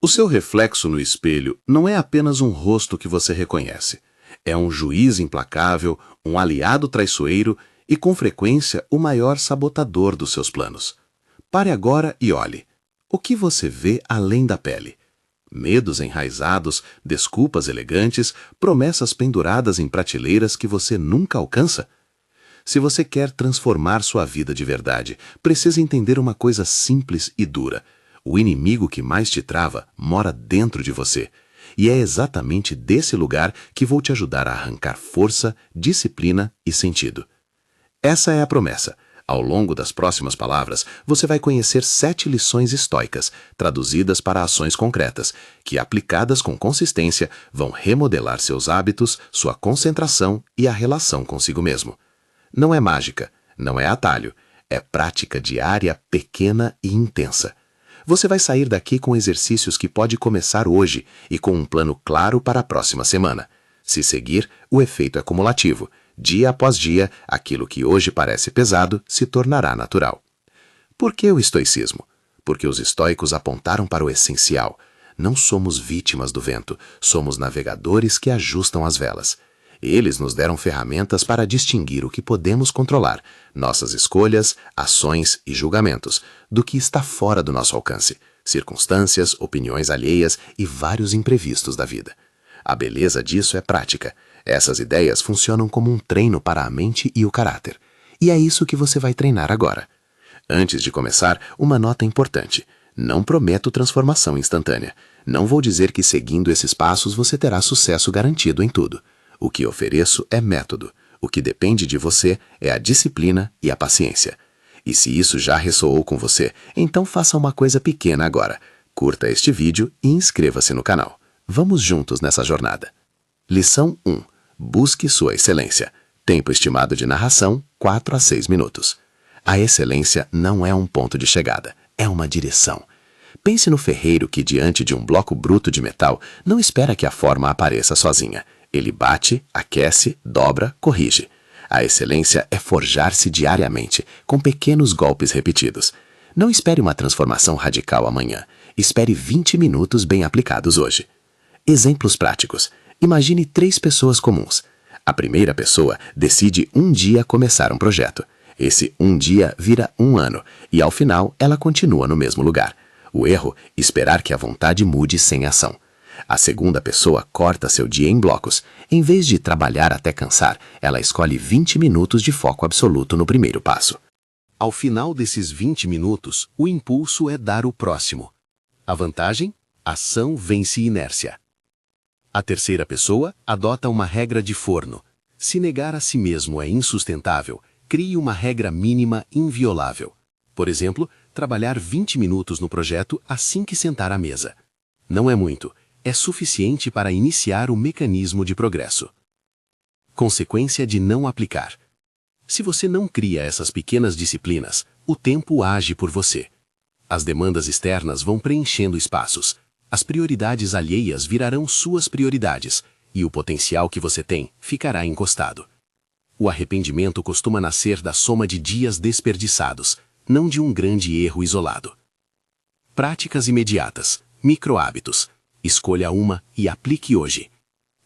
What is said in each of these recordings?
O seu reflexo no espelho não é apenas um rosto que você reconhece. É um juiz implacável, um aliado traiçoeiro e, com frequência, o maior sabotador dos seus planos. Pare agora e olhe. O que você vê além da pele? Medos enraizados, desculpas elegantes, promessas penduradas em prateleiras que você nunca alcança? Se você quer transformar sua vida de verdade, precisa entender uma coisa simples e dura. O inimigo que mais te trava mora dentro de você. E é exatamente desse lugar que vou te ajudar a arrancar força, disciplina e sentido. Essa é a promessa. Ao longo das próximas palavras, você vai conhecer 7 lições estoicas, traduzidas para ações concretas, que, aplicadas com consistência, vão remodelar seus hábitos, sua concentração e a relação consigo mesmo. Não é mágica, não é atalho, é prática diária, pequena e intensa. Você vai sair daqui com exercícios que pode começar hoje e com um plano claro para a próxima semana. Se seguir, o efeito é cumulativo. Dia após dia, aquilo que hoje parece pesado se tornará natural. Por que o estoicismo? Porque os estoicos apontaram para o essencial. Não somos vítimas do vento, somos navegadores que ajustam as velas. Eles nos deram ferramentas para distinguir o que podemos controlar, nossas escolhas, ações e julgamentos, do que está fora do nosso alcance, circunstâncias, opiniões alheias e vários imprevistos da vida. A beleza disso é prática. Essas ideias funcionam como um treino para a mente e o caráter. E é isso que você vai treinar agora. Antes de começar, uma nota importante. Não prometo transformação instantânea. Não vou dizer que seguindo esses passos você terá sucesso garantido em tudo. O que ofereço é método. O que depende de você é a disciplina e a paciência. E se isso já ressoou com você, então faça uma coisa pequena agora. Curta este vídeo e inscreva-se no canal. Vamos juntos nessa jornada. Lição 1. Busque sua excelência. Tempo estimado de narração, 4 a 6 minutos. A excelência não é um ponto de chegada, é uma direção. Pense no ferreiro que, diante de um bloco bruto de metal, não espera que a forma apareça sozinha. Ele bate, aquece, dobra, corrige. A excelência é forjar-se diariamente, com pequenos golpes repetidos. Não espere uma transformação radical amanhã. Espere 20 minutos bem aplicados hoje. Exemplos práticos. Imagine 3 pessoas comuns. A primeira pessoa decide um dia começar um projeto. Esse um dia vira um ano, e ao final ela continua no mesmo lugar. O erro, esperar que a vontade mude sem ação. A segunda pessoa corta seu dia em blocos. Em vez de trabalhar até cansar, ela escolhe 20 minutos de foco absoluto no primeiro passo. Ao final desses 20 minutos, o impulso é dar o próximo. A vantagem? Ação vence inércia. A terceira pessoa adota uma regra de forno. Se negar a si mesmo é insustentável, crie uma regra mínima inviolável. Por exemplo, trabalhar 20 minutos no projeto assim que sentar à mesa. Não é muito. É suficiente para iniciar o mecanismo de progresso. Consequência de não aplicar. Se você não cria essas pequenas disciplinas, o tempo age por você. As demandas externas vão preenchendo espaços. As prioridades alheias virarão suas prioridades, e o potencial que você tem ficará encostado. O arrependimento costuma nascer da soma de dias desperdiçados, não de um grande erro isolado. Práticas imediatas, micro-hábitos. Escolha uma e aplique hoje.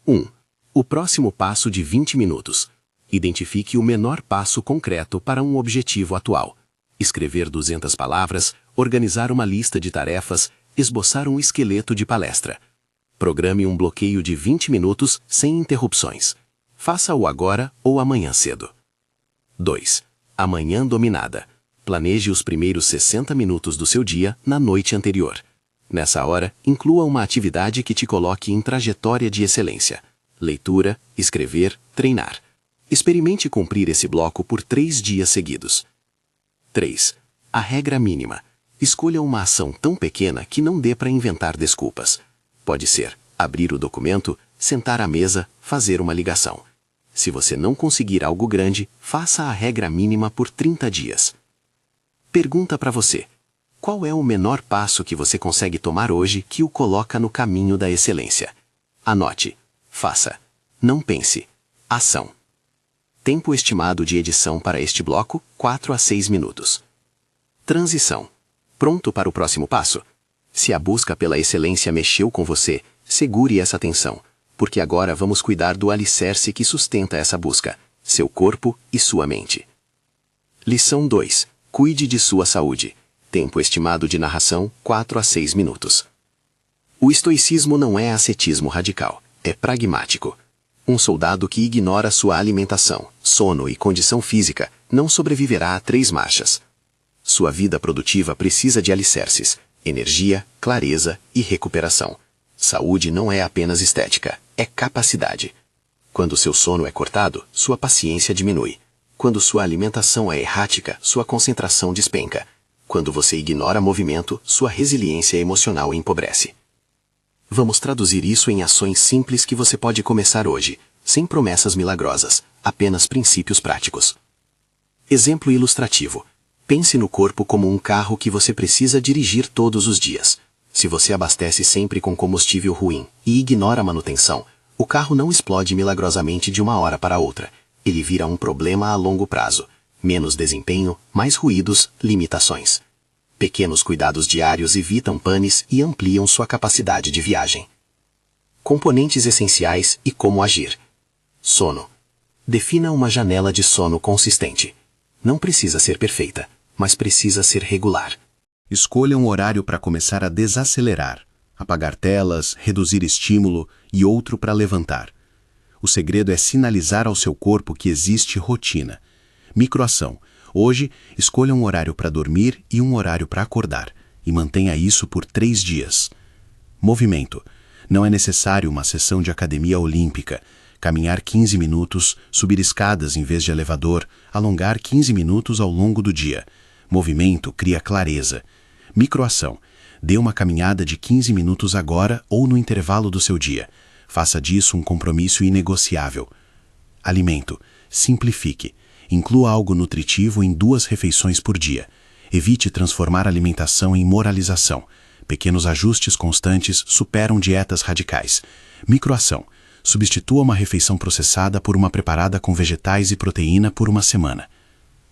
1. O próximo passo de 20 minutos. Identifique o menor passo concreto para um objetivo atual. Escrever 200 palavras, organizar uma lista de tarefas, esboçar um esqueleto de palestra. Programe um bloqueio de 20 minutos sem interrupções. Faça-o agora ou amanhã cedo. 2. Amanhã dominada. Planeje os primeiros 60 minutos do seu dia na noite anterior. Nessa hora, inclua uma atividade que te coloque em trajetória de excelência. Leitura, escrever, treinar. Experimente cumprir esse bloco por 3 dias seguidos. 3. A regra mínima. Escolha uma ação tão pequena que não dê para inventar desculpas. Pode ser abrir o documento, sentar à mesa, fazer uma ligação. Se você não conseguir algo grande, faça a regra mínima por 30 dias. Pergunta para você. Qual é o menor passo que você consegue tomar hoje que o coloca no caminho da excelência? Anote. Faça. Não pense. Ação. Tempo estimado de edição para este bloco, 4 a 6 minutos. Transição. Pronto para o próximo passo? Se a busca pela excelência mexeu com você, segure essa tensão, porque agora vamos cuidar do alicerce que sustenta essa busca, seu corpo e sua mente. Lição 2. Cuide de sua saúde. Tempo estimado de narração, 4 a 6 minutos. O estoicismo não é ascetismo radical, é pragmático. Um soldado que ignora sua alimentação, sono e condição física não sobreviverá a 3 marchas. Sua vida produtiva precisa de alicerces, energia, clareza e recuperação. Saúde não é apenas estética, é capacidade. Quando seu sono é cortado, sua paciência diminui. Quando sua alimentação é errática, sua concentração despenca. Quando você ignora movimento, sua resiliência emocional empobrece. Vamos traduzir isso em ações simples que você pode começar hoje, sem promessas milagrosas, apenas princípios práticos. Exemplo ilustrativo. Pense no corpo como um carro que você precisa dirigir todos os dias. Se você abastece sempre com combustível ruim e ignora a manutenção, o carro não explode milagrosamente de uma hora para outra. Ele vira um problema a longo prazo. Menos desempenho, mais ruídos, limitações. Pequenos cuidados diários evitam panes e ampliam sua capacidade de viagem. Componentes essenciais e como agir. Sono. Defina uma janela de sono consistente. Não precisa ser perfeita, mas precisa ser regular. Escolha um horário para começar a desacelerar, apagar telas, reduzir estímulo e outro para levantar. O segredo é sinalizar ao seu corpo que existe rotina. Microação. Hoje, escolha um horário para dormir e um horário para acordar, e mantenha isso por 3 dias. Movimento. Não é necessário uma sessão de academia olímpica. Caminhar 15 minutos, subir escadas em vez de elevador, alongar 15 minutos ao longo do dia. Movimento cria clareza. Microação. Dê uma caminhada de 15 minutos agora ou no intervalo do seu dia. Faça disso um compromisso inegociável. Alimento. Simplifique. Inclua algo nutritivo em 2 refeições por dia. Evite transformar a alimentação em moralização. Pequenos ajustes constantes superam dietas radicais. Microação. Substitua uma refeição processada por uma preparada com vegetais e proteína por uma semana.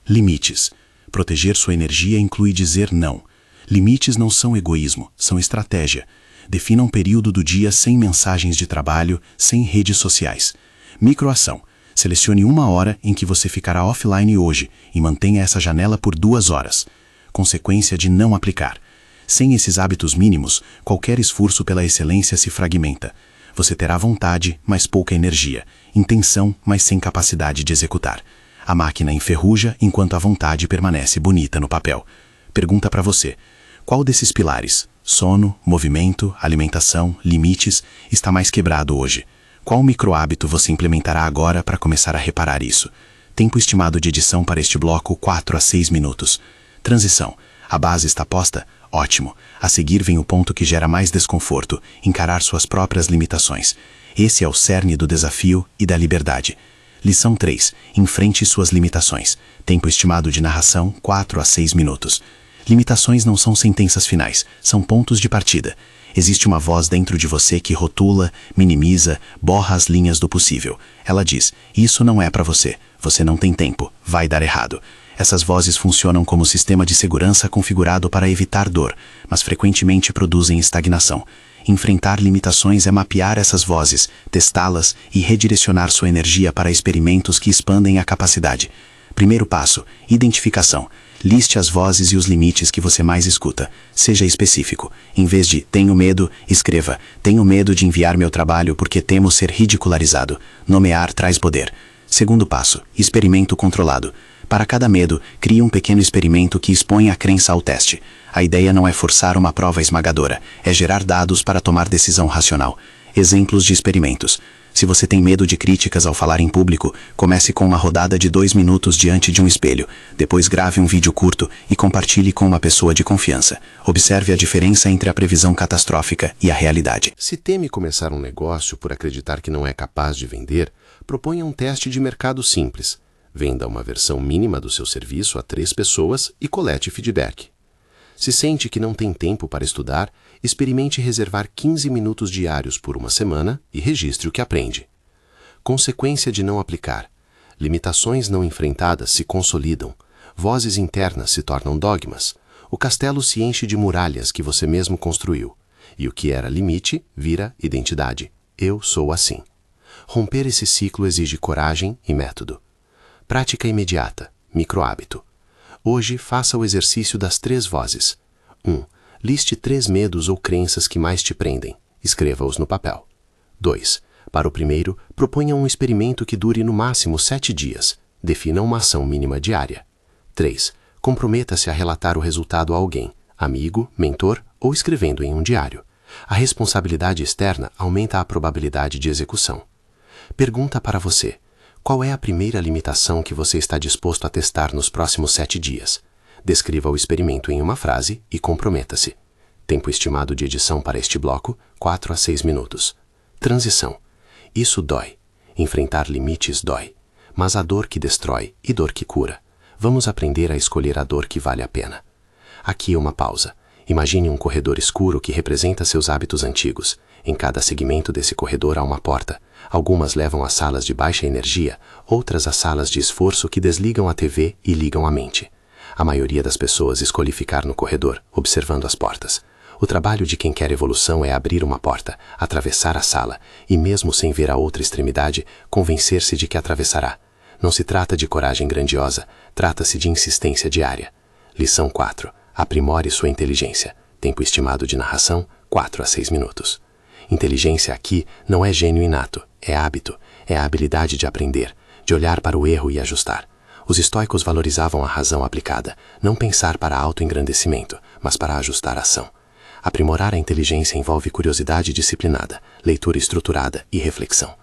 Limites. Proteger sua energia inclui dizer não. Limites não são egoísmo, são estratégia. Defina um período do dia sem mensagens de trabalho, sem redes sociais. Microação. Selecione uma hora em que você ficará offline hoje e mantenha essa janela por 2 horas. Consequência de não aplicar. Sem esses hábitos mínimos, qualquer esforço pela excelência se fragmenta. Você terá vontade, mas pouca energia. Intenção, mas sem capacidade de executar. A máquina enferruja enquanto a vontade permanece bonita no papel. Pergunta para você: qual desses pilares, sono, movimento, alimentação, limites, está mais quebrado hoje? Qual microhábito você implementará agora para começar a reparar isso? Tempo estimado de edição para este bloco, 4 a 6 minutos. Transição. A base está posta? Ótimo. A seguir vem o ponto que gera mais desconforto, encarar suas próprias limitações. Esse é o cerne do desafio e da liberdade. Lição 3. Enfrente suas limitações. Tempo estimado de narração, 4 a 6 minutos. Limitações não são sentenças finais, são pontos de partida. Existe uma voz dentro de você que rotula, minimiza, borra as linhas do possível. Ela diz: isso não é para você, você não tem tempo, vai dar errado. Essas vozes funcionam como sistema de segurança configurado para evitar dor, mas frequentemente produzem estagnação. Enfrentar limitações é mapear essas vozes, testá-las e redirecionar sua energia para experimentos que expandem a capacidade. Primeiro passo: identificação. Liste as vozes e os limites que você mais escuta. Seja específico. Em vez de "tenho medo", escreva "tenho medo de enviar meu trabalho porque temo ser ridicularizado". Nomear traz poder. Segundo passo: experimento controlado. Para cada medo, crie um pequeno experimento que expõe a crença ao teste. A ideia não é forçar uma prova esmagadora, é gerar dados para tomar decisão racional. Exemplos de experimentos. Se você tem medo de críticas ao falar em público, comece com uma rodada de 2 minutos diante de um espelho. Depois grave um vídeo curto e compartilhe com uma pessoa de confiança. Observe a diferença entre a previsão catastrófica e a realidade. Se teme começar um negócio por acreditar que não é capaz de vender, proponha um teste de mercado simples. Venda uma versão mínima do seu serviço a 3 pessoas e colete feedback. Se sente que não tem tempo para estudar, experimente reservar 15 minutos diários por uma semana e registre o que aprende. Consequência de não aplicar. Limitações não enfrentadas se consolidam. Vozes internas se tornam dogmas. O castelo se enche de muralhas que você mesmo construiu. E o que era limite vira identidade. Eu sou assim. Romper esse ciclo exige coragem e método. Prática imediata. Microhábito. Hoje, faça o exercício das 3 vozes. 1. Liste 3 medos ou crenças que mais te prendem. Escreva-os no papel. 2. Para o primeiro, proponha um experimento que dure no máximo 7 dias. Defina uma ação mínima diária. 3. Comprometa-se a relatar o resultado a alguém, amigo, mentor ou escrevendo em um diário. A responsabilidade externa aumenta a probabilidade de execução. Pergunta para você: qual é a primeira limitação que você está disposto a testar nos próximos 7 dias? Descreva o experimento em uma frase e comprometa-se. Tempo estimado de edição para este bloco, 4 a 6 minutos. Transição. Isso dói. Enfrentar limites dói. Mas há dor que destrói e dor que cura. Vamos aprender a escolher a dor que vale a pena. Aqui uma pausa. Imagine um corredor escuro que representa seus hábitos antigos. Em cada segmento desse corredor há uma porta. Algumas levam a salas de baixa energia, outras a salas de esforço que desligam a TV e ligam a mente. A maioria das pessoas escolhe ficar no corredor, observando as portas. O trabalho de quem quer evolução é abrir uma porta, atravessar a sala e, mesmo sem ver a outra extremidade, convencer-se de que atravessará. Não se trata de coragem grandiosa, trata-se de insistência diária. Lição 4. Aprimore sua inteligência. Tempo estimado de narração, 4 a 6 minutos. Inteligência aqui não é gênio inato, é hábito, é a habilidade de aprender, de olhar para o erro e ajustar. Os estoicos valorizavam a razão aplicada, não pensar para autoengrandecimento, mas para ajustar a ação. Aprimorar a inteligência envolve curiosidade disciplinada, leitura estruturada e reflexão.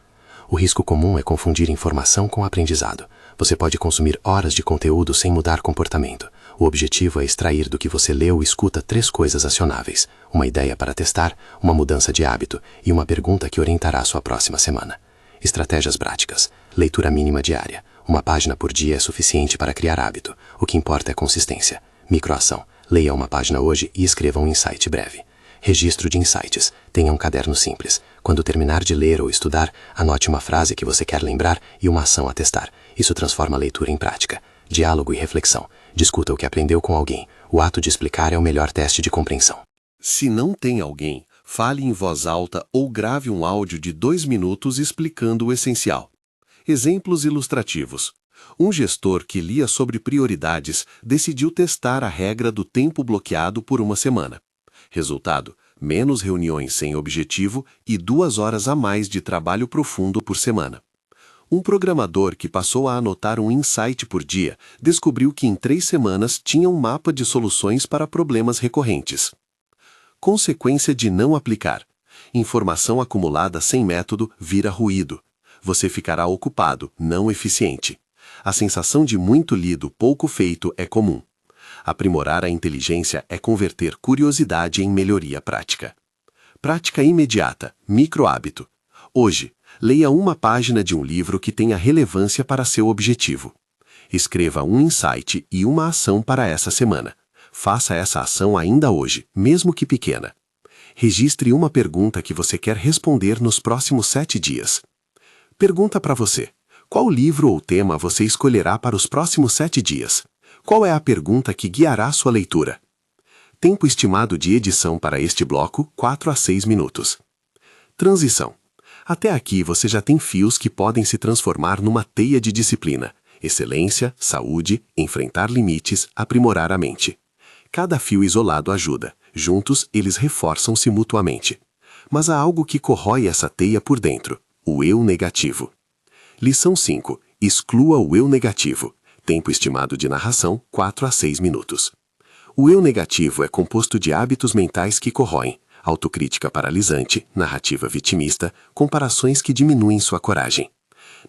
O risco comum é confundir informação com aprendizado. Você pode consumir horas de conteúdo sem mudar comportamento. O objetivo é extrair do que você leu e escuta 3 coisas acionáveis: uma ideia para testar, uma mudança de hábito e uma pergunta que orientará sua próxima semana. Estratégias práticas. Leitura mínima diária. Uma página por dia é suficiente para criar hábito. O que importa é consistência. Microação. Leia uma página hoje e escreva um insight breve. Registro de insights. Tenha um caderno simples. Quando terminar de ler ou estudar, anote uma frase que você quer lembrar e uma ação a testar. Isso transforma a leitura em prática. Diálogo e reflexão. Discuta o que aprendeu com alguém. O ato de explicar é o melhor teste de compreensão. Se não tem alguém, fale em voz alta ou grave um áudio de 2 minutos explicando o essencial. Exemplos ilustrativos. Um gestor que lia sobre prioridades decidiu testar a regra do tempo bloqueado por uma semana. Resultado: menos reuniões sem objetivo e 2 horas a mais de trabalho profundo por semana. Um programador que passou a anotar um insight por dia descobriu que em 3 semanas tinha um mapa de soluções para problemas recorrentes. Consequência de não aplicar. Informação acumulada sem método vira ruído. Você ficará ocupado, não eficiente. A sensação de muito lido, pouco feito é comum. Aprimorar a inteligência é converter curiosidade em melhoria prática. Prática imediata, microhábito. Hoje, leia uma página de um livro que tenha relevância para seu objetivo. Escreva um insight e uma ação para essa semana. Faça essa ação ainda hoje, mesmo que pequena. Registre uma pergunta que você quer responder nos próximos 7 dias. Pergunta para você: qual livro ou tema você escolherá para os próximos 7 dias? Qual é a pergunta que guiará sua leitura? Tempo estimado de edição para este bloco, 4 a 6 minutos. Transição. Até aqui você já tem fios que podem se transformar numa teia de disciplina. Excelência, saúde, enfrentar limites, aprimorar a mente. Cada fio isolado ajuda. Juntos, eles reforçam-se mutuamente. Mas há algo que corrói essa teia por dentro: o eu negativo. Lição 5. Exclua o eu negativo. Tempo estimado de narração, 4 a 6 minutos. O eu negativo é composto de hábitos mentais que corroem, autocrítica paralisante, narrativa vitimista, comparações que diminuem sua coragem.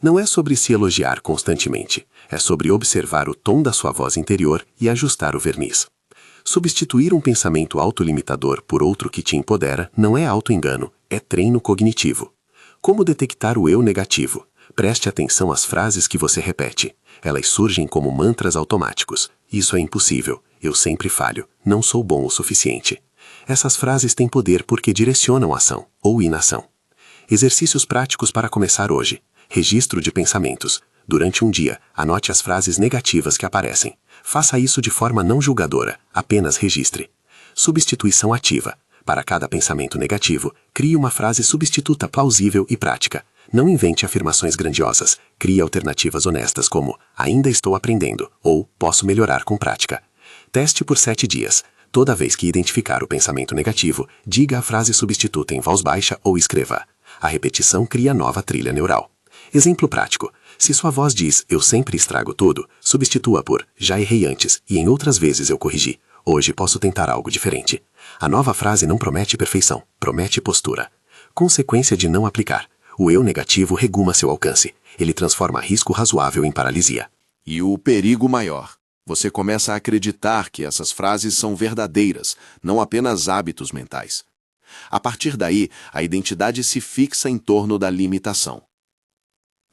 Não é sobre se elogiar constantemente, é sobre observar o tom da sua voz interior e ajustar o verniz. Substituir um pensamento autolimitador por outro que te empodera não é autoengano, é treino cognitivo. Como detectar o eu negativo? Preste atenção às frases que você repete. Elas surgem como mantras automáticos. Isso é impossível. Eu sempre falho. Não sou bom o suficiente. Essas frases têm poder porque direcionam ação ou inação. Exercícios práticos para começar hoje. Registro de pensamentos. Durante um dia, anote as frases negativas que aparecem. Faça isso de forma não julgadora, apenas registre. Substituição ativa. Para cada pensamento negativo, crie uma frase substituta plausível e prática. Não invente afirmações grandiosas. Crie alternativas honestas como ainda estou aprendendo ou posso melhorar com prática. Teste por 7 dias. Toda vez que identificar o pensamento negativo, diga a frase substituta em voz baixa ou escreva. A repetição cria nova trilha neural. Exemplo prático. Se sua voz diz eu sempre estrago tudo, substitua por já errei antes e em outras vezes eu corrigi. Hoje posso tentar algo diferente. A nova frase não promete perfeição, promete postura. Consequência de não aplicar. O eu negativo regula seu alcance. Ele transforma risco razoável em paralisia. E o perigo maior. Você começa a acreditar que essas frases são verdadeiras, não apenas hábitos mentais. A partir daí, a identidade se fixa em torno da limitação.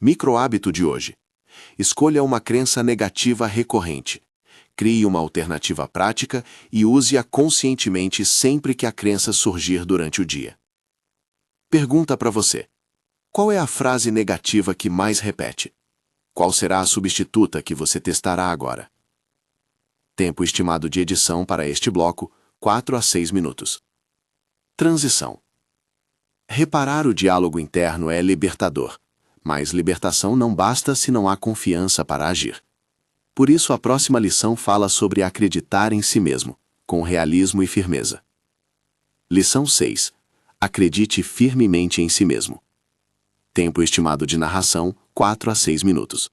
Microhábito de hoje. Escolha uma crença negativa recorrente. Crie uma alternativa prática e use-a conscientemente sempre que a crença surgir durante o dia. Pergunta para você: qual é a frase negativa que mais repete? Qual será a substituta que você testará agora? Tempo estimado de edição para este bloco, 4 a 6 minutos. Transição. Reparar o diálogo interno é libertador, mas libertação não basta se não há confiança para agir. Por isso, a próxima lição fala sobre acreditar em si mesmo, com realismo e firmeza. Lição 6. Acredite firmemente em si mesmo. Tempo estimado de narração, 4 a 6 minutos.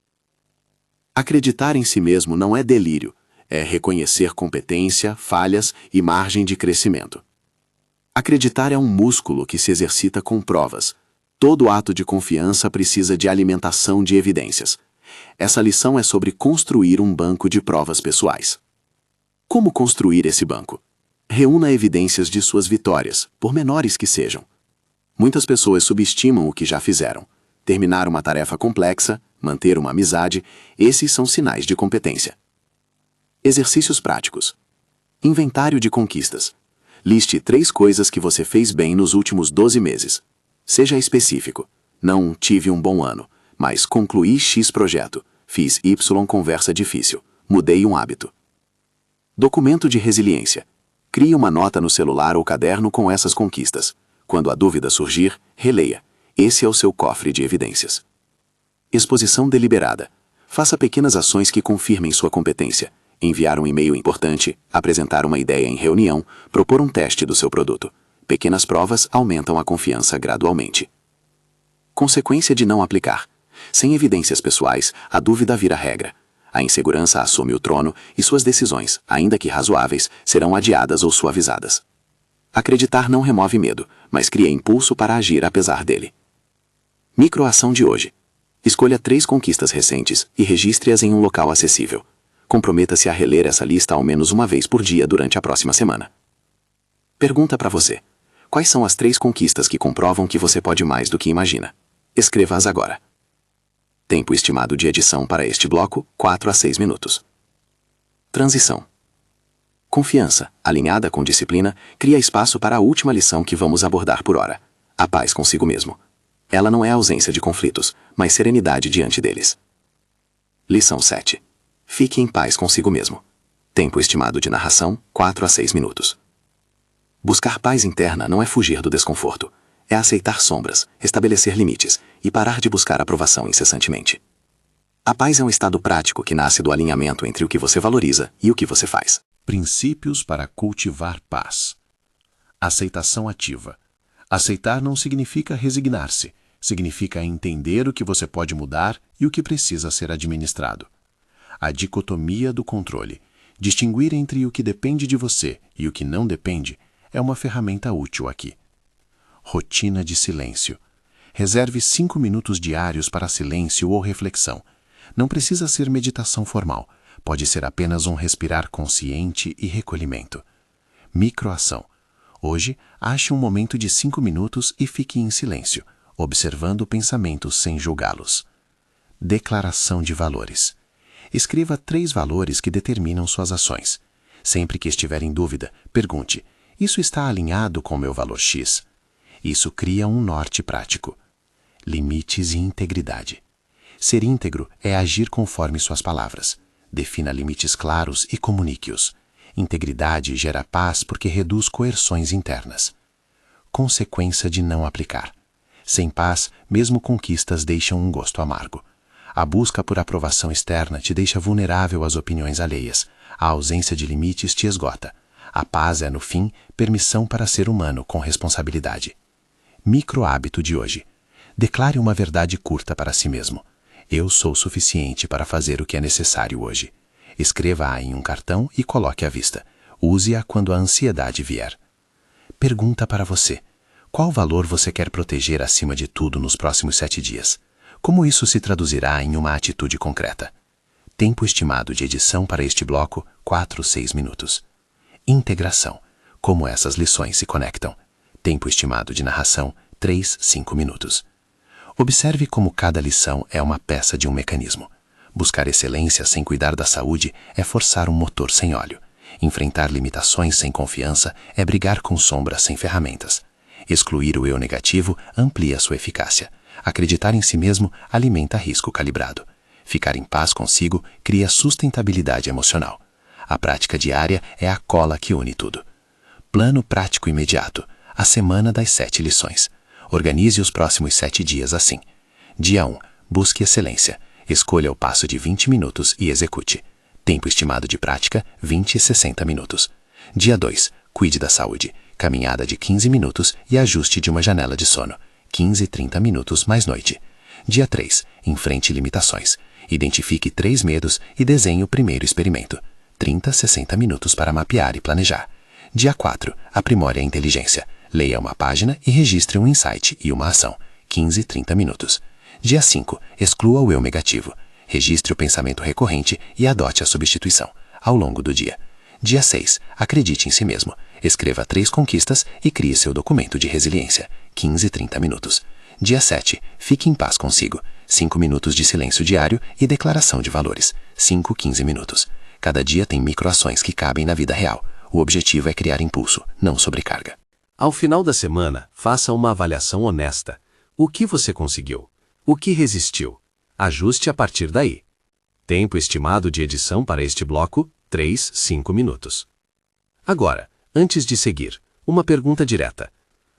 Acreditar em si mesmo não é delírio, é reconhecer competência, falhas e margem de crescimento. Acreditar é um músculo que se exercita com provas. Todo ato de confiança precisa de alimentação de evidências. Essa lição é sobre construir um banco de provas pessoais. Como construir esse banco? Reúna evidências de suas vitórias, por menores que sejam. Muitas pessoas subestimam o que já fizeram. Terminar uma tarefa complexa, manter uma amizade, esses são sinais de competência. Exercícios práticos. Inventário de conquistas. Liste 3 coisas que você fez bem nos últimos 12 meses. Seja específico. Não tive um bom ano, mas concluí X projeto, fiz Y conversa difícil, mudei um hábito. Documento de resiliência. Crie uma nota no celular ou caderno com essas conquistas. Quando a dúvida surgir, releia. Esse é o seu cofre de evidências. Exposição deliberada. Faça pequenas ações que confirmem sua competência. Enviar um e-mail importante, apresentar uma ideia em reunião, propor um teste do seu produto. Pequenas provas aumentam a confiança gradualmente. Consequência de não aplicar. Sem evidências pessoais, a dúvida vira regra. A insegurança assume o trono e suas decisões, ainda que razoáveis, serão adiadas ou suavizadas. Acreditar não remove medo, mas cria impulso para agir apesar dele. Microação de hoje. Escolha 3 conquistas recentes e registre-as em um local acessível. Comprometa-se a reler essa lista ao menos uma vez por dia durante a próxima semana. Pergunta para você: quais são as 3 conquistas que comprovam que você pode mais do que imagina? Escreva-as agora. Tempo estimado de edição para este bloco, 4 a 6 minutos. Transição. Confiança, alinhada com disciplina, cria espaço para a última lição que vamos abordar por hora: a paz consigo mesmo. Ela não é ausência de conflitos, mas serenidade diante deles. Lição 7. Fique em paz consigo mesmo. Tempo estimado de narração, 4 a 6 minutos. Buscar paz interna não é fugir do desconforto. É aceitar sombras, estabelecer limites e parar de buscar aprovação incessantemente. A paz é um estado prático que nasce do alinhamento entre o que você valoriza e o que você faz. Princípios para cultivar paz. Aceitação ativa. Aceitar não significa resignar-se, significa entender o que você pode mudar e o que precisa ser administrado. A dicotomia do controle, distinguir entre o que depende de você e o que não depende, é uma ferramenta útil aqui. Rotina de silêncio. Reserve 5 minutos diários para silêncio ou reflexão. Não precisa ser meditação formal, pode ser apenas um respirar consciente e recolhimento. Microação. Hoje, ache um momento de 5 minutos e fique em silêncio, observando pensamentos sem julgá-los. Declaração de valores. Escreva 3 valores que determinam suas ações. Sempre que estiver em dúvida, pergunte: isso está alinhado com meu valor X? Isso cria um norte prático. Limites e integridade. Ser íntegro é agir conforme suas palavras. Defina limites claros e comunique-os. Integridade gera paz porque reduz coerções internas. Consequência de não aplicar. Sem paz, mesmo conquistas deixam um gosto amargo. A busca por aprovação externa te deixa vulnerável às opiniões alheias. A ausência de limites te esgota. A paz é, no fim, permissão para ser humano com responsabilidade. Micro-hábito de hoje. Declare uma verdade curta para si mesmo. Eu sou suficiente para fazer o que é necessário hoje. Escreva-a em um cartão e coloque à vista. Use-a quando a ansiedade vier. Pergunta para você. Qual valor você quer proteger acima de tudo nos próximos 7 dias? Como isso se traduzirá em uma atitude concreta? Tempo estimado de edição para este bloco, 4-6 minutos. Integração. Como essas lições se conectam? Tempo estimado de narração, 3-5 minutos. Observe como cada lição é uma peça de um mecanismo. Buscar excelência sem cuidar da saúde é forçar um motor sem óleo. Enfrentar limitações sem confiança é brigar com sombras sem ferramentas. Excluir o eu negativo amplia sua eficácia. Acreditar em si mesmo alimenta risco calibrado. Ficar em paz consigo cria sustentabilidade emocional. A prática diária é a cola que une tudo. Plano prático imediato. A semana das 7 lições. Organize os próximos 7 dias assim. Dia 1. Busque excelência. Escolha o passo de 20 minutos e execute. Tempo estimado de prática, 20 e 60 minutos. Dia 2. Cuide da saúde. Caminhada de 15 minutos e ajuste de uma janela de sono. 15 e 30 minutos mais noite. Dia 3. Enfrente limitações. Identifique 3 medos e desenhe o primeiro experimento. 30 a 60 minutos para mapear e planejar. Dia 4. Aprimore a inteligência. Leia uma página e registre um insight e uma ação. 15 e 30 minutos. Dia 5. Exclua o eu negativo. Registre o pensamento recorrente e adote a substituição, ao longo do dia. Dia 6. Acredite em si mesmo. Escreva 3 conquistas e crie seu documento de resiliência. 15 e 30 minutos. Dia 7. Fique em paz consigo. 5 minutos de silêncio diário e declaração de valores. 5-15 minutos. Cada dia tem microações que cabem na vida real. O objetivo é criar impulso, não sobrecarga. Ao final da semana, faça uma avaliação honesta. O que você conseguiu? O que resistiu? Ajuste a partir daí. Tempo estimado de edição para este bloco, 3-5 minutos. Agora, antes de seguir, uma pergunta direta.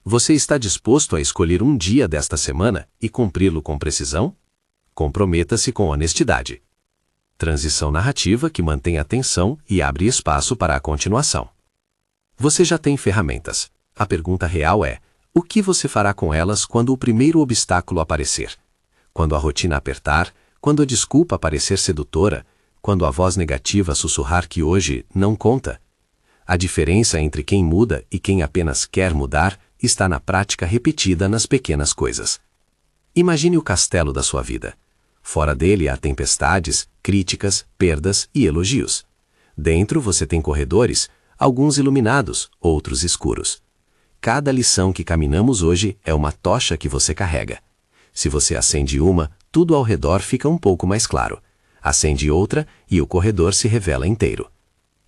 Você está disposto a escolher um dia desta semana e cumpri-lo com precisão? Comprometa-se com honestidade. Transição narrativa que mantém a atenção e abre espaço para a continuação. Você já tem ferramentas. A pergunta real é: o que você fará com elas quando o primeiro obstáculo aparecer? Quando a rotina apertar, quando a desculpa parecer sedutora, quando a voz negativa sussurrar que hoje não conta? A diferença entre quem muda e quem apenas quer mudar está na prática repetida nas pequenas coisas. Imagine o castelo da sua vida. Fora dele há tempestades, críticas, perdas e elogios. Dentro você tem corredores, alguns iluminados, outros escuros. Cada lição que caminhamos hoje é uma tocha que você carrega. Se você acende uma, tudo ao redor fica um pouco mais claro. Acende outra e o corredor se revela inteiro.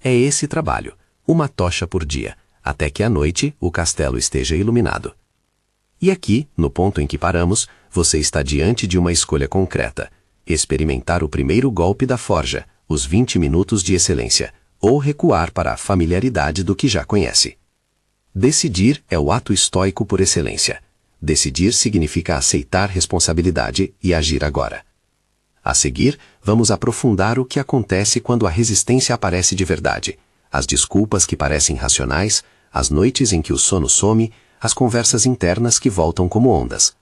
É esse trabalho, uma tocha por dia, até que à noite o castelo esteja iluminado. E aqui, no ponto em que paramos, você está diante de uma escolha concreta: experimentar o primeiro golpe da forja, os 20 minutos de excelência, ou recuar para a familiaridade do que já conhece. Decidir é o ato estoico por excelência. Decidir significa aceitar responsabilidade e agir agora. A seguir, vamos aprofundar o que acontece quando a resistência aparece de verdade, as desculpas que parecem racionais, as noites em que o sono some, as conversas internas que voltam como ondas.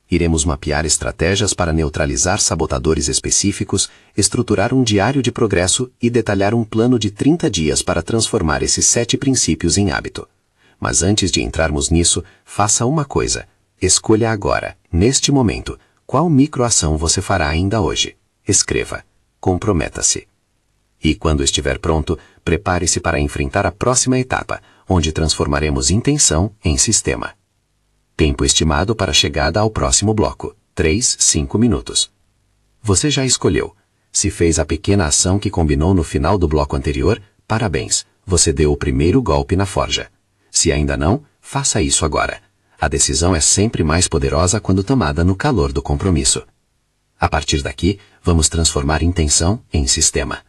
Iremos mapear estratégias para neutralizar sabotadores específicos, estruturar um diário de progresso e detalhar um plano de 30 dias para transformar esses 7 princípios em hábito. Mas antes de entrarmos nisso, faça uma coisa. Escolha agora, neste momento, qual microação você fará ainda hoje. Escreva. Comprometa-se. E quando estiver pronto, prepare-se para enfrentar a próxima etapa, onde transformaremos intenção em sistema. Tempo estimado para a chegada ao próximo bloco, 3-5 minutos. Você já escolheu. Se fez a pequena ação que combinou no final do bloco anterior, parabéns, você deu o primeiro golpe na forja. Se ainda não, faça isso agora. A decisão é sempre mais poderosa quando tomada no calor do compromisso. A partir daqui, vamos transformar intenção em sistema.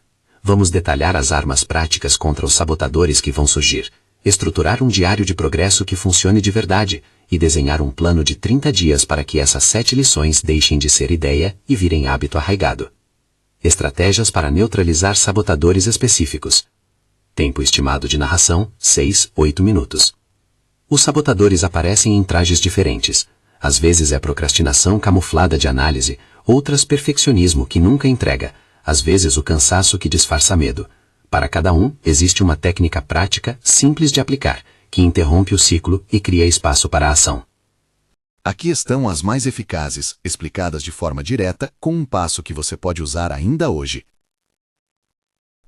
vamos detalhar as armas práticas contra os sabotadores que vão surgir, estruturar um diário de progresso que funcione de verdade e desenhar um plano de 30 dias para que essas 7 lições deixem de ser ideia e virem hábito arraigado. Estratégias para neutralizar sabotadores específicos. Tempo estimado de narração, 6-8 minutos. Os sabotadores aparecem em trajes diferentes. Às vezes é procrastinação camuflada de análise, outras perfeccionismo que nunca entrega, às vezes o cansaço que disfarça medo. Para cada um, existe uma técnica prática, simples de aplicar, que interrompe o ciclo e cria espaço para a ação. Aqui estão as mais eficazes, explicadas de forma direta, com um passo que você pode usar ainda hoje.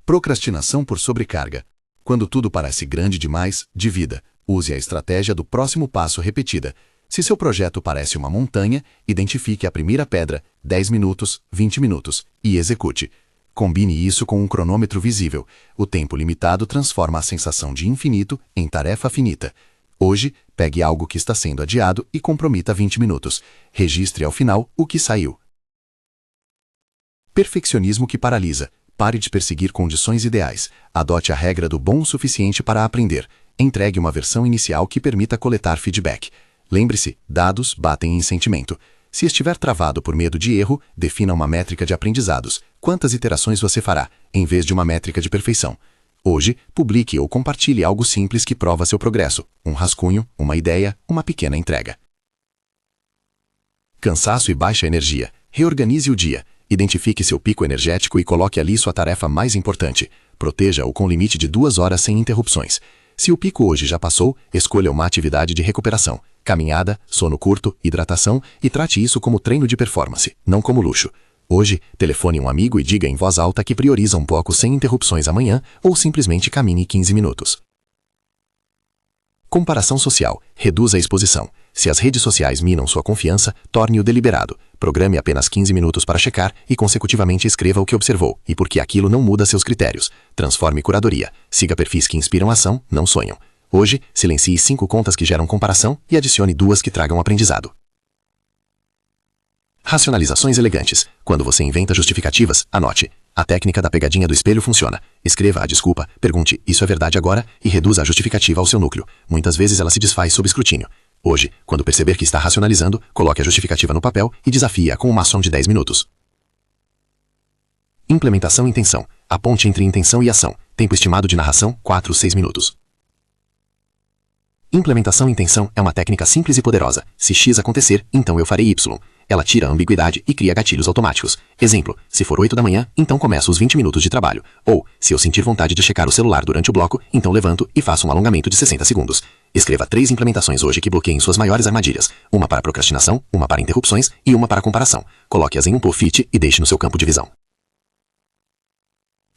Procrastinação por sobrecarga. Quando tudo parece grande demais, divida. Use a estratégia do próximo passo repetida. Se seu projeto parece uma montanha, identifique a primeira pedra, 10 minutos, 20 minutos, e execute. Combine isso com um cronômetro visível. O tempo limitado transforma a sensação de infinito em tarefa finita. Hoje, pegue algo que está sendo adiado e comprometa 20 minutos. Registre ao final o que saiu. Perfeccionismo que paralisa. Pare de perseguir condições ideais. Adote a regra do bom o suficiente para aprender. Entregue uma versão inicial que permita coletar feedback. Lembre-se, dados batem em sentimento. Se estiver travado por medo de erro, defina uma métrica de aprendizados. Quantas iterações você fará, em vez de uma métrica de perfeição? Hoje, publique ou compartilhe algo simples que prova seu progresso. Um rascunho, uma ideia, uma pequena entrega. Cansaço e baixa energia. Reorganize o dia. Identifique seu pico energético e coloque ali sua tarefa mais importante. Proteja-o com limite de 2 horas sem interrupções. Se o pico hoje já passou, escolha uma atividade de recuperação. Caminhada, sono curto, hidratação e trate isso como treino de performance, não como luxo. Hoje, telefone um amigo e diga em voz alta que prioriza um pouco sem interrupções amanhã ou simplesmente caminhe 15 minutos. Comparação social. Reduza a exposição. Se as redes sociais minam sua confiança, torne-o deliberado. Programe apenas 15 minutos para checar e consecutivamente escreva o que observou e por que aquilo não muda seus critérios. Transforme curadoria. Siga perfis que inspiram ação, não sonham. Hoje, silencie 5 contas que geram comparação e adicione 2 que tragam aprendizado. Racionalizações elegantes. Quando você inventa justificativas, anote. A técnica da pegadinha do espelho funciona. Escreva a desculpa, pergunte, isso é verdade agora? E reduza a justificativa ao seu núcleo. Muitas vezes ela se desfaz sob escrutínio. Hoje, quando perceber que está racionalizando, coloque a justificativa no papel e desafie-a com uma ação de 10 minutos. Implementação e intenção. A ponte entre intenção e ação. Tempo estimado de narração, 4-6 minutos. Implementação e intenção é uma técnica simples e poderosa. Se X acontecer, então eu farei Y. Ela tira a ambiguidade e cria gatilhos automáticos. Exemplo, se for 8 da manhã, então começo os 20 minutos de trabalho. Ou, se eu sentir vontade de checar o celular durante o bloco, então levanto e faço um alongamento de 60 segundos. Escreva 3 implementações hoje que bloqueiem suas maiores armadilhas. Uma para procrastinação, uma para interrupções e uma para comparação. Coloque-as em um post-it e deixe no seu campo de visão.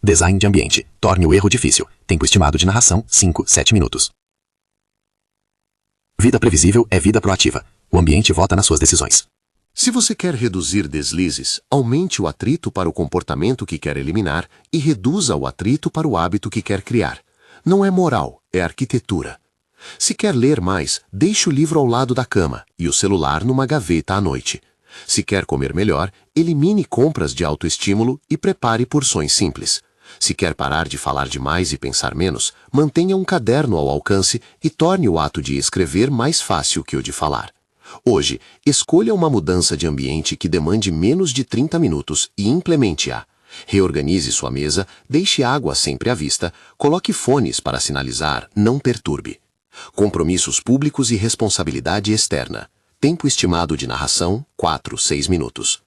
Design de ambiente. Torne o erro difícil. Tempo estimado de narração, 5-7 minutos. Vida previsível é vida proativa. O ambiente vota nas suas decisões. Se você quer reduzir deslizes, aumente o atrito para o comportamento que quer eliminar e reduza o atrito para o hábito que quer criar. Não é moral, é arquitetura. Se quer ler mais, deixe o livro ao lado da cama e o celular numa gaveta à noite. Se quer comer melhor, elimine compras de autoestímulo e prepare porções simples. Se quer parar de falar demais e pensar menos, mantenha um caderno ao alcance e torne o ato de escrever mais fácil que o de falar. Hoje, escolha uma mudança de ambiente que demande menos de 30 minutos e implemente-a. Reorganize sua mesa, deixe água sempre à vista, coloque fones para sinalizar, não perturbe. Compromissos públicos e responsabilidade externa. Tempo estimado de narração, 4-6 minutos.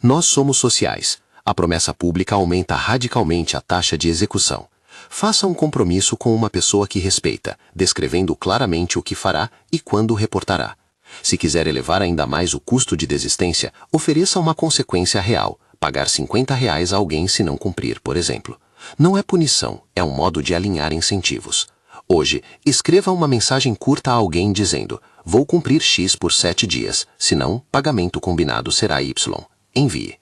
Nós somos sociais. A promessa pública aumenta radicalmente a taxa de execução. Faça um compromisso com uma pessoa que respeita, descrevendo claramente o que fará e quando reportará. Se quiser elevar ainda mais o custo de desistência, ofereça uma consequência real, pagar R$50 a alguém se não cumprir, por exemplo. Não é punição, é um modo de alinhar incentivos. Hoje, escreva uma mensagem curta a alguém dizendo: vou cumprir X por 7 dias, senão pagamento combinado será Y. Envie.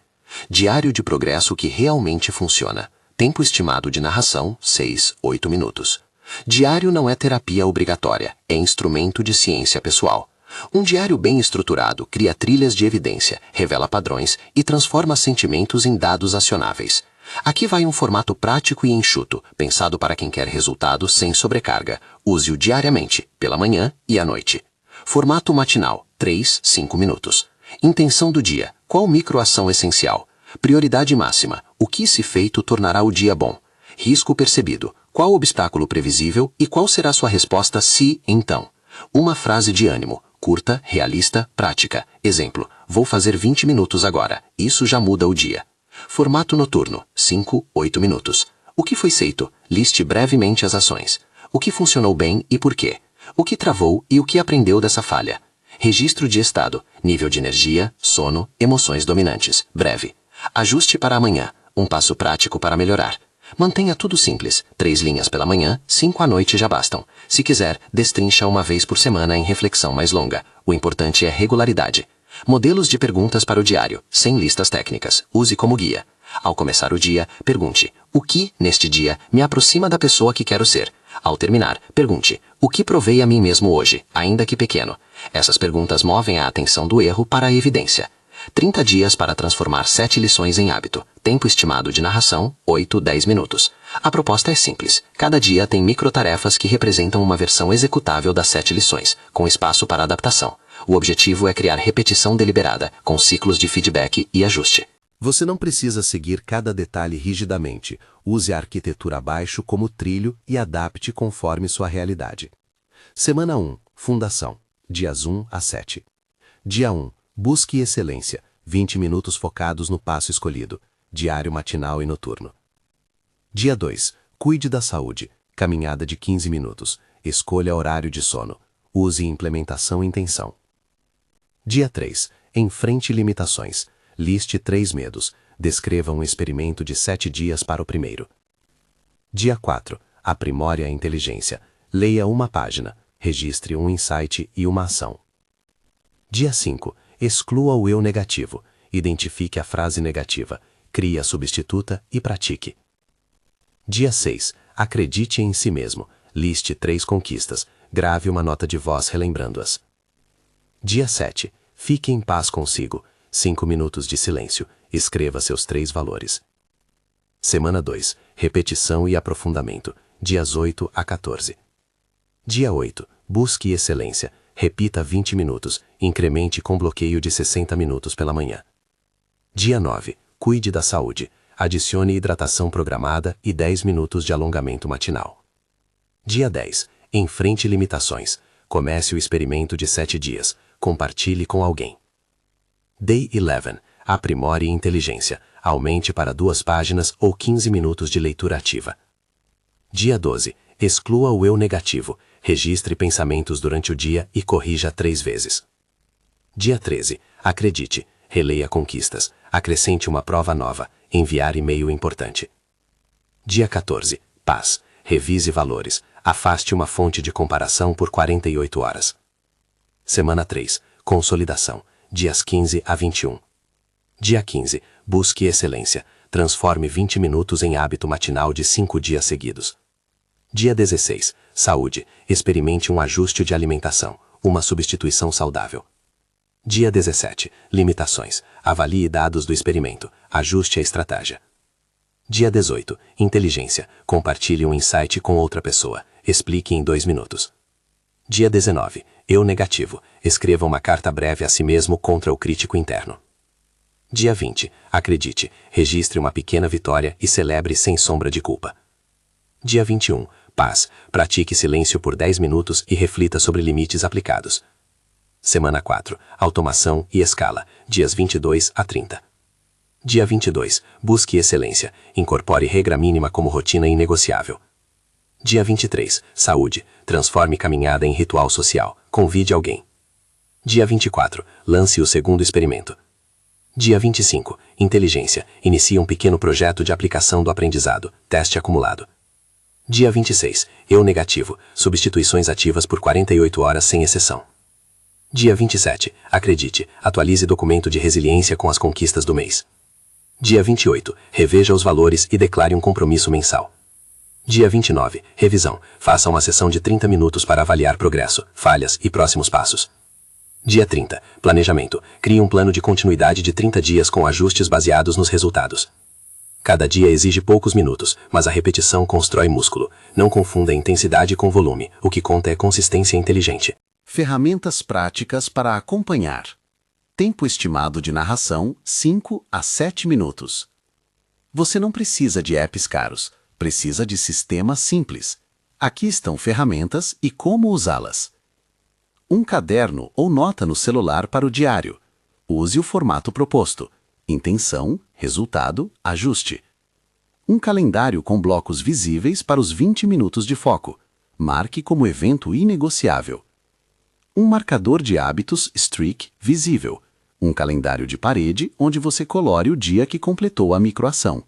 Diário de progresso que realmente funciona. Tempo estimado de narração, 6-8 minutos. Diário não é terapia obrigatória, é instrumento de ciência pessoal. Um diário bem estruturado cria trilhas de evidência, revela padrões e transforma sentimentos em dados acionáveis. Aqui vai um formato prático e enxuto, pensado para quem quer resultados sem sobrecarga. Use-o diariamente, pela manhã e à noite. Formato matinal, 3-5 minutos. Intenção do dia, qual microação essencial? Prioridade máxima, o que se feito tornará o dia bom? Risco percebido, qual obstáculo previsível e qual será sua resposta se, então? Uma frase de ânimo, curta, realista, prática. Exemplo, vou fazer 20 minutos agora, isso já muda o dia. Formato noturno, 5-8 minutos. O que foi feito? Liste brevemente as ações. O que funcionou bem e por quê? O que travou e o que aprendeu dessa falha? Registro de estado, nível de energia, sono, emoções dominantes. Breve. Ajuste para amanhã, um passo prático para melhorar. Mantenha tudo simples, 3 linhas pela manhã, 5 à noite já bastam. Se quiser, destrincha uma vez por semana em reflexão mais longa. O importante é regularidade. Modelos de perguntas para o diário, sem listas técnicas. Use como guia. Ao começar o dia, pergunte: o que, neste dia, me aproxima da pessoa que quero ser? Ao terminar, pergunte: o que provei a mim mesmo hoje, ainda que pequeno? Essas perguntas movem a atenção do erro para a evidência. 30 dias para transformar 7 lições em hábito. Tempo estimado de narração, 8-10 minutos. A proposta é simples. Cada dia tem microtarefas que representam uma versão executável das 7 lições, com espaço para adaptação. O objetivo é criar repetição deliberada, com ciclos de feedback e ajuste. Você não precisa seguir cada detalhe rigidamente. Use a arquitetura abaixo como trilho e adapte conforme sua realidade. Semana 1. Fundação. Dias 1 a 7. Dia 1. Busque excelência. 20 minutos focados no passo escolhido. Diário matinal e noturno. Dia 2. Cuide da saúde. Caminhada de 15 minutos. Escolha horário de sono. Use implementação e intenção. Dia 3. Enfrente limitações. Liste 3 medos. Descreva um experimento de 7 dias para o primeiro. Dia 4. Aprimore a inteligência. Leia uma página. Registre um insight e uma ação. Dia 5. Exclua o eu negativo. Identifique a frase negativa. Crie a substituta e pratique. Dia 6. Acredite em si mesmo. Liste 3 conquistas. Grave uma nota de voz relembrando-as. Dia 7. Fique em paz consigo. 5 minutos de silêncio. Escreva seus 3 valores. Semana 2. Repetição e aprofundamento. Dias 8 a 14. Dia 8. Busque excelência. Repita 20 minutos. Incremente com bloqueio de 60 minutos pela manhã. Dia 9. Cuide da saúde. Adicione hidratação programada e 10 minutos de alongamento matinal. Dia 10. Enfrente limitações. Comece o experimento de 7 dias. Compartilhe com alguém. Day 11. Aprimore inteligência. Aumente para 2 páginas ou 15 minutos de leitura ativa. Dia 12. Exclua o eu negativo. Registre pensamentos durante o dia e corrija 3 vezes. Dia 13. Acredite. Releia conquistas. Acrescente uma prova nova. Enviar e-mail importante. Dia 14. Paz. Revise valores. Afaste uma fonte de comparação por 48 horas. Semana 3. Consolidação. Dias 15 a 21. Dia 15. Busque excelência. Transforme 20 minutos em hábito matinal de 5 dias seguidos. Dia 16. Saúde. Experimente um ajuste de alimentação. Uma substituição saudável. Dia 17. Limitações. Avalie dados do experimento. Ajuste a estratégia. Dia 18. Inteligência. Compartilhe um insight com outra pessoa. Explique em 2 minutos. Dia 19. Eu negativo. Escreva uma carta breve a si mesmo contra o crítico interno. Dia 20. Acredite. Registre uma pequena vitória e celebre sem sombra de culpa. Dia 21. Paz. Pratique silêncio por 10 minutos e reflita sobre limites aplicados. Semana 4. Automação e escala. Dias 22 a 30. Dia 22. Busque excelência. Incorpore regra mínima como rotina inegociável. Dia 23. Saúde. Transforme caminhada em ritual social. Convide alguém. Dia 24. Lance o segundo experimento. Dia 25. Inteligência. Inicie um pequeno projeto de aplicação do aprendizado. Teste acumulado. Dia 26. Eu negativo. Substituições ativas por 48 horas sem exceção. Dia 27. Acredite. Atualize documento de resiliência com as conquistas do mês. Dia 28. Reveja os valores e declare um compromisso mensal. Dia 29. Revisão. Faça uma sessão de 30 minutos para avaliar progresso, falhas e próximos passos. Dia 30. Planejamento. Crie um plano de continuidade de 30 dias com ajustes baseados nos resultados. Cada dia exige poucos minutos, mas a repetição constrói músculo. Não confunda intensidade com volume. O que conta é consistência inteligente. Ferramentas práticas para acompanhar. Tempo estimado de narração, 5 a 7 minutos. Você não precisa de apps caros, precisa de sistemas simples. Aqui estão ferramentas e como usá-las. Um caderno ou nota no celular para o diário. Use o formato proposto. Intenção, resultado, ajuste. Um calendário com blocos visíveis para os 20 minutos de foco. Marque como evento inegociável. Um marcador de hábitos streak visível. Um calendário de parede onde você colore o dia que completou a microação.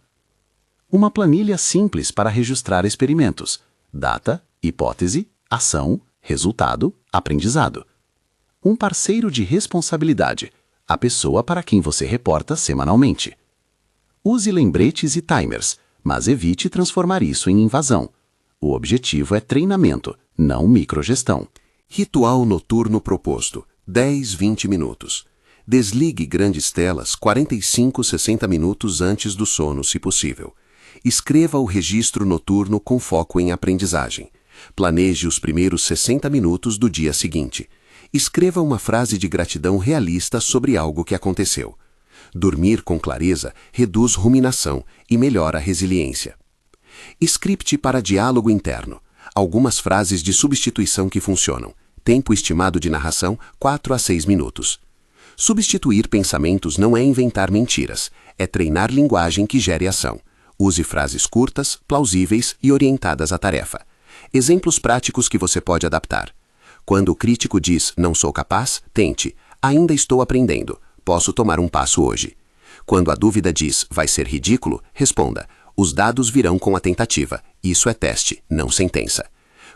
Uma planilha simples para registrar experimentos. Data, hipótese, ação, resultado, aprendizado. Um parceiro de responsabilidade. A pessoa para quem você reporta semanalmente. Use lembretes e timers, mas evite transformar isso em invasão. O objetivo é treinamento, não microgestão. Ritual noturno proposto, 10-20 minutos. Desligue grandes telas 45-60 minutos antes do sono, se possível. Escreva o registro noturno com foco em aprendizagem. Planeje os primeiros 60 minutos do dia seguinte. Escreva uma frase de gratidão realista sobre algo que aconteceu. Dormir com clareza reduz ruminação e melhora a resiliência. Script para diálogo interno. Algumas frases de substituição que funcionam. Tempo estimado de narração, 4 a 6 minutos. Substituir pensamentos não é inventar mentiras, é treinar linguagem que gere ação. Use frases curtas, plausíveis e orientadas à tarefa. Exemplos práticos que você pode adaptar. Quando o crítico diz, não sou capaz, tente, ainda estou aprendendo, posso tomar um passo hoje. Quando a dúvida diz, vai ser ridículo, responda, os dados virão com a tentativa, isso é teste, não sentença.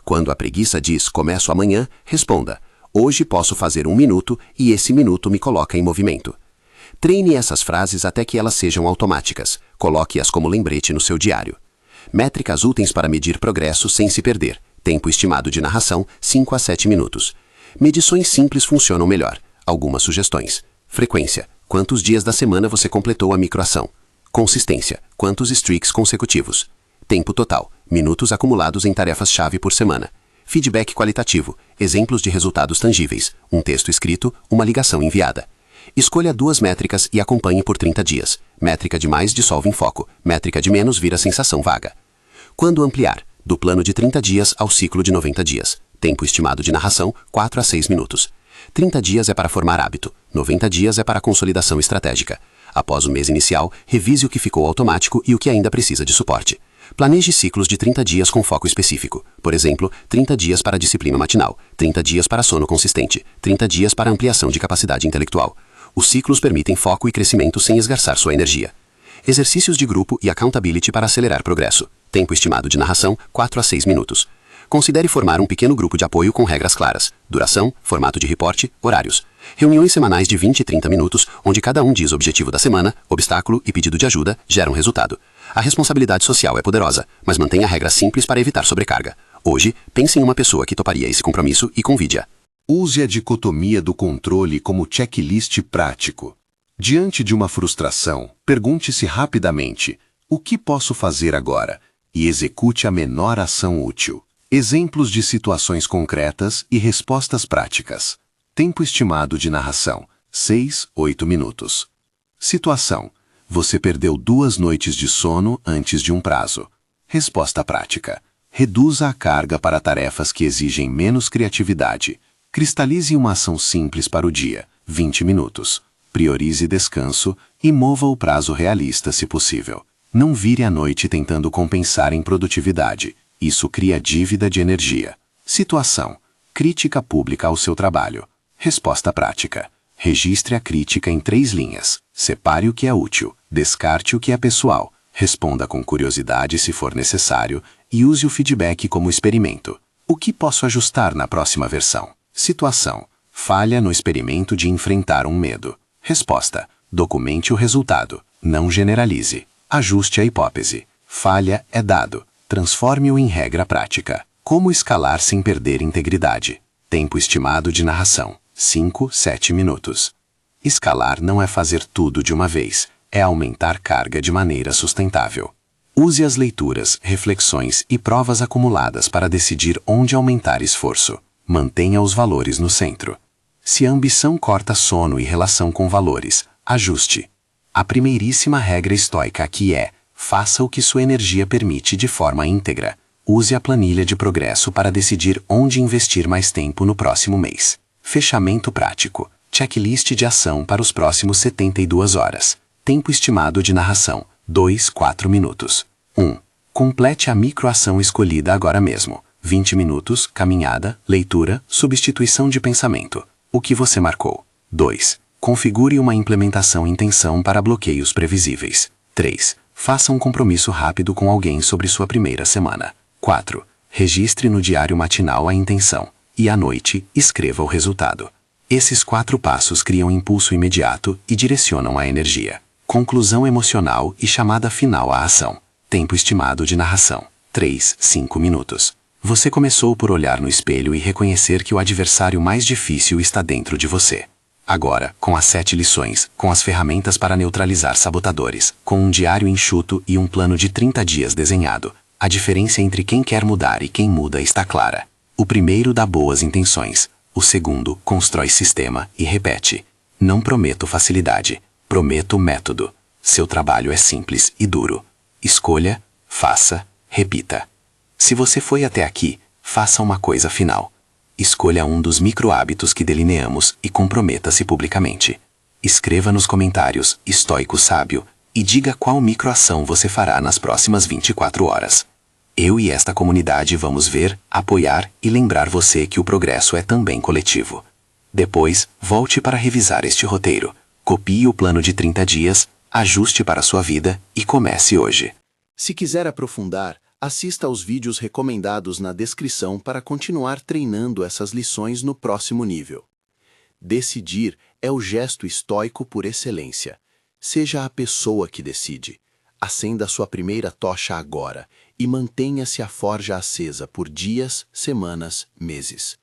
Quando a preguiça diz, começo amanhã, responda, hoje posso fazer 1 minuto e esse minuto me coloca em movimento. Treine essas frases até que elas sejam automáticas, coloque-as como lembrete no seu diário. Métricas úteis para medir progresso sem se perder. Tempo estimado de narração, 5 a 7 minutos. Medições simples funcionam melhor. Algumas sugestões. Frequência. Quantos dias da semana você completou a microação? Consistência. Quantos streaks consecutivos? Tempo total. Minutos acumulados em tarefas-chave por semana. Feedback qualitativo. Exemplos de resultados tangíveis. Um texto escrito, uma ligação enviada. Escolha 2 métricas e acompanhe por 30 dias. Métrica de mais dissolve em foco. Métrica de menos vira sensação vaga. Quando ampliar? Do plano de 30 dias ao ciclo de 90 dias. Tempo estimado de narração, 4 a 6 minutos. 30 dias é para formar hábito, 90 dias é para consolidação estratégica. Após o mês inicial, revise o que ficou automático e o que ainda precisa de suporte. Planeje ciclos de 30 dias com foco específico. Por exemplo, 30 dias para disciplina matinal, 30 dias para sono consistente, 30 dias para ampliação de capacidade intelectual. Os ciclos permitem foco e crescimento sem esgarçar sua energia. Exercícios de grupo e accountability para acelerar progresso. Tempo estimado de narração, 4 a 6 minutos. Considere formar um pequeno grupo de apoio com regras claras. Duração, formato de reporte, horários. Reuniões semanais de 20 e 30 minutos, onde cada um diz o objetivo da semana, obstáculo e pedido de ajuda, geram resultado. A responsabilidade social é poderosa, mas mantenha regras simples para evitar sobrecarga. Hoje, pense em uma pessoa que toparia esse compromisso e convide-a. Use a dicotomia do controle como checklist prático. Diante de uma frustração, pergunte-se rapidamente, o que posso fazer agora? E execute a menor ação útil. Exemplos de situações concretas e respostas práticas. Tempo estimado de narração, 6-8 minutos. Situação. Você perdeu 2 noites de sono antes de um prazo. Resposta prática. Reduza a carga para tarefas que exigem menos criatividade. Cristalize uma ação simples para o dia, 20 minutos. Priorize descanso e mova o prazo realista se possível. Não vire a noite tentando compensar em produtividade. Isso cria dívida de energia. Situação. Crítica pública ao seu trabalho. Resposta prática. Registre a crítica em 3 linhas. Separe o que é útil. Descarte o que é pessoal. Responda com curiosidade se for necessário e use o feedback como experimento. O que posso ajustar na próxima versão? Situação. Falha no experimento de enfrentar um medo. Resposta. Documente o resultado. Não generalize. Ajuste a hipótese. Falha é dado. Transforme-o em regra prática. Como escalar sem perder integridade? Tempo estimado de narração, 5-7 minutos. Escalar não é fazer tudo de uma vez, é aumentar carga de maneira sustentável. Use as leituras, reflexões e provas acumuladas para decidir onde aumentar esforço. Mantenha os valores no centro. Se a ambição corta sono e relação com valores, ajuste. A primeiríssima regra estoica aqui é: faça o que sua energia permite de forma íntegra. Use a planilha de progresso para decidir onde investir mais tempo no próximo mês. Fechamento prático. Checklist de ação para os próximos 72 horas. Tempo estimado de narração: 2-4 minutos. 1. Complete a microação escolhida agora mesmo. 20 minutos, caminhada, leitura, substituição de pensamento. O que você marcou? 2. Configure uma implementação intenção para bloqueios previsíveis. 3. Faça um compromisso rápido com alguém sobre sua primeira semana. 4. Registre no diário matinal a intenção. E à noite, escreva o resultado. Esses 4 passos criam impulso imediato e direcionam a energia. Conclusão emocional e chamada final à ação. Tempo estimado de narração: 3-5 minutos. Você começou por olhar no espelho e reconhecer que o adversário mais difícil está dentro de você. Agora, com as 7 lições, com as ferramentas para neutralizar sabotadores, com um diário enxuto e um plano de 30 dias desenhado, a diferença entre quem quer mudar e quem muda está clara. O primeiro dá boas intenções. O segundo constrói sistema e repete. Não prometo facilidade, prometo método. Seu trabalho é simples e duro. Escolha, faça, repita. Se você foi até aqui, faça uma coisa final. Escolha um dos micro-hábitos que delineamos e comprometa-se publicamente. Escreva nos comentários "Estoico Sábio" e diga qual microação você fará nas próximas 24 horas. Eu e esta comunidade vamos ver, apoiar e lembrar você que o progresso é também coletivo. Depois, volte para revisar este roteiro. Copie o plano de 30 dias, ajuste para sua vida e comece hoje. Se quiser aprofundar, assista aos vídeos recomendados na descrição para continuar treinando essas lições no próximo nível. Decidir é o gesto estoico por excelência. Seja a pessoa que decide. Acenda sua primeira tocha agora e mantenha-se a forja acesa por dias, semanas, meses.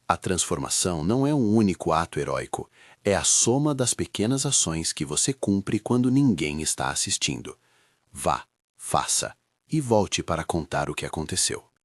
A transformação não é um único ato heróico, é a soma das pequenas ações que você cumpre quando ninguém está assistindo. Vá, faça e volte para contar o que aconteceu.